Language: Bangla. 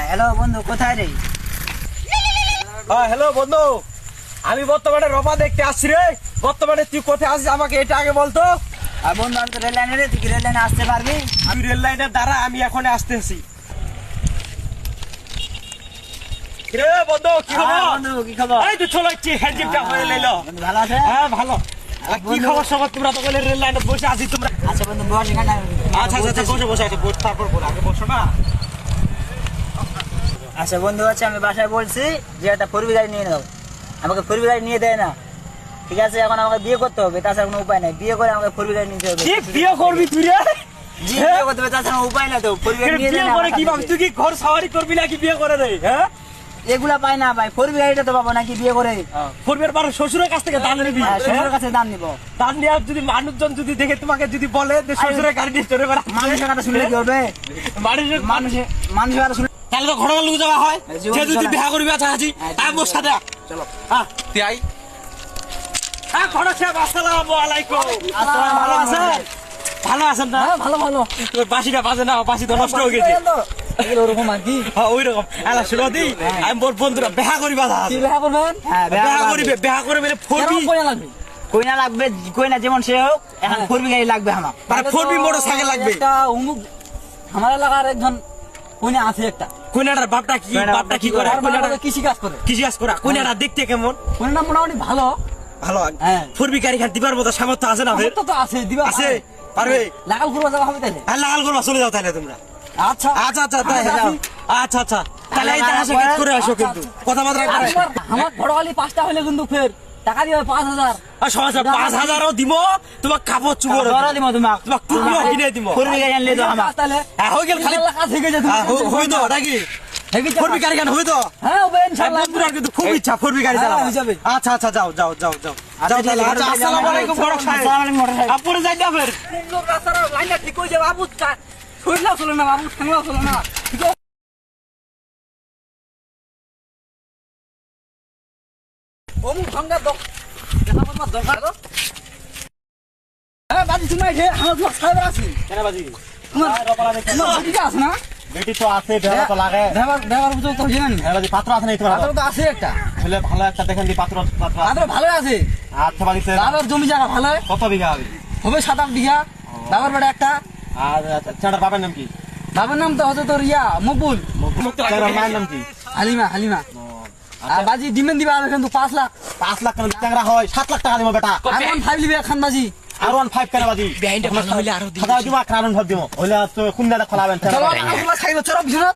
হ্যালো বন্ধু, কোথায় রে? হ্যালো বন্ধু, আমি বর্তমানে রবা দেখতে আসছি রে। বর্তমানে তুই কোথায় আসিস আমাকে এটা আগে বলতো। আর বন্ধু, আমি তো রেল লাইনে রে, তুই কি রেল লাইনে আসতে পারবি? আমি রেল লাইনের দ্বারা আমি এখন আসতেছি রে বন্ধু। কি খবর বন্ধু, কি খবর? এই তো চলাচ্ছি হ্যান্ডজিপটা হয়ে লাইলো। বন্ধু ভালো আছে? হ্যাঁ ভালো। আর কি বন্ধু- খবর সবার? তোমরা তো বলে রেল লাইনে বসে আছি তোমরা। আচ্ছা বন্ধু, বস এখানে। আচ্ছা আচ্ছা বসে বসে আছে, বস তারপর বল, আগে বসো না। আচ্ছা বন্ধু, হচ্ছে আমি বাসায় বলছি যে একটা ফোর গাড়ি নিয়ে নাও। আমাকে ফোর গাড়ি নিয়ে দেয় না, ঠিক আছে? এখন আমাকে বিয়ে করতে হবে, তাছাড়া কোনো উপায় নাই। বিয়ে করে আমাকে ফোর গাড়ি নিতে হবে। কি বিয়ে করবি তুই রে? জি, বিয়ে করতে হবে, তাছাড়া উপায় নাই তো। ফোর গাড়ি নিয়ে দেয় বিয়ে না করে আমার কি ভাব? কাছে। তুই কি ঘর সাওয়ারি করবি নাকি বিয়ে করে রে? হ্যাঁ, এগুলা পাই না ভাই, ফোর গাড়িটা তো পাবো নাকি বিয়ে করে? করবের বার শ্বশুরের কাছ থেকে দান নিবি। হ্যাঁ, শ্বশুরের কাছে দাম নিবো। দান নিয়ে যদি মানুষজন যদি দেখে তোমাকে যদি বলে যে শ্বশুরের গাড়ি নিয়ে চলে বেড়া, মানুষের কথা শুনলে কি হবে? মানুষের মানুষের কথা শুনলে তাহলে তো ঘটনা লুক যাওয়া হয়। জীবন যে যদি চলে। বিয়া করবি আচ্ছা আছি মোর সাথে চলো। হ্যাঁ তুই আই। হ্যাঁ ঘটনা সাহেব, আসসালামু আলাইকুম। আসসালামু ভালো আলাইকুম। আছেন? ভালো আছেন না? ভালো ভালো। তোর বাসিটা বাজে না, বাসি তো নষ্ট হয়ে গেছে। ওরকম আর কি? হ্যাঁ ওই রকম। এলা শুনো দি, আমি মোর বন্ধুরা বেহা করিবা দা। বিয়ে করবেন? হ্যাঁ, বেহা করিবে, বেহা করবে ফোরবি। কইনা লাগবে, কইনা যেমন সে হোক, এখন ফোরবি গাড়ি লাগবে আমার। মানে ফোরবি মোটরসাইকেল লাগবে। একটা অমুক আমার এলাকার একজন কইনা আছে একটা কইনাটার বাপটা কি, বাপটা কি করে? কইনাটা কৃষি কাজ করে। কৃষি কাজ করা। কইনাটা দেখতে কেমন? কইনা মোটামুটি ভালো। ভালো। হ্যাঁ। ফোরবি গাড়ি খান দিবার মতো সামর্থ্য আছে না? আমার তো আছে দিবা আছে, পারবে। লাগাল করবা যাওয়া হবে তাহলে। আর লাগাল করবা, চলে যাও তাহলে তোমরা। আচ্ছা আচ্ছা আচ্ছা তাই আচ্ছা, যাও। আচ্ছা আচ্ছা তাহলে এই দেখা সাক্ষাৎ করে আসো, কিন্তু কথাবার্তা আর করে। আমার ঘরওয়ালি 5টা হইলে কিন্তু ফের টাকা দিবে 5000। আর সমাজ 5000ও দিব, তোমার কাপড় চুপড় বড় দিব তোমাক, তোমার টুপিও কিনে দিব। ফোরবি গাড়ি আনলে তো আমার। তাহলে হ্যাঁ হয়ে গেল খালি। কাজ হয়ে গেছে। হই তো নাকি? ফোরবি গাড়ি কেন হই তো? হ্যাঁ হবে ইনশাআল্লাহ। বন্ধুরা কিন্তু খুব ইচ্ছা ফোরবি গাড়ি হ্যাঁ, চালাবো। হয়ে যাবে। আচ্ছা আচ্ছা যাও যাও যাও যাও যাও তাহলে। আচ্ছা আসসালামু আলাইকুম বড় সাহেব। আসসালামু আলাইকুম মোটর সাহেব। আপরে যাই না ফের। সুন্দর রাস্তার লাইনটা ঠিক হয়ে যাবে। বাবু শরীরটা চলে না, বাবু ঠান্ডা চলে না। ঠিক আছে? অমুক সঙ্গে দেখা করবার দরকার তো। হ্যাঁ বাজি, তুমি আমার সাহেব আছি। কেন বাজি? তোমার বাড়িতে আছে না? বেটি তো আছে, বেলা তো লাগে। দেওয়ার বুঝো তো জানি। হ্যাঁ বাজি, পাত্র আছে না তোমার? পাত্র তো আছে একটা। ছেলে ভালো একটা দেখেন দি, পাত্র পাত্র। পাত্র ভালো আছে। আচ্ছা বাজিতে বাবার জমি জায়গা ভালো কত বিঘা হবে? হবে 7-8 বিঘা। বাবার বাড়ি একটা। আর ছেলেটার বাবার নাম কি? বাবার নাম তো হচ্ছে তোর মকবুল। ছেলেটার মায়ের নাম কি? হালিমা। আর বাজি ডিমেন্ড দিবা কিন্তু 5 লাখ। 5 লাখ কেন ট্যাংরা হয়? 7 লাখ টাকা দিব বেটা। আর 1.5 লিবে খান বাজি। আর 1.5 কেন বাজি? বেআইনটা ভালো হইলে আরো খাতা দিব, কারণ ভাব দিব। হইলে তো কোন দাদা খোলাবেন? চলো আমরা খাইবো, চলো বিছানা।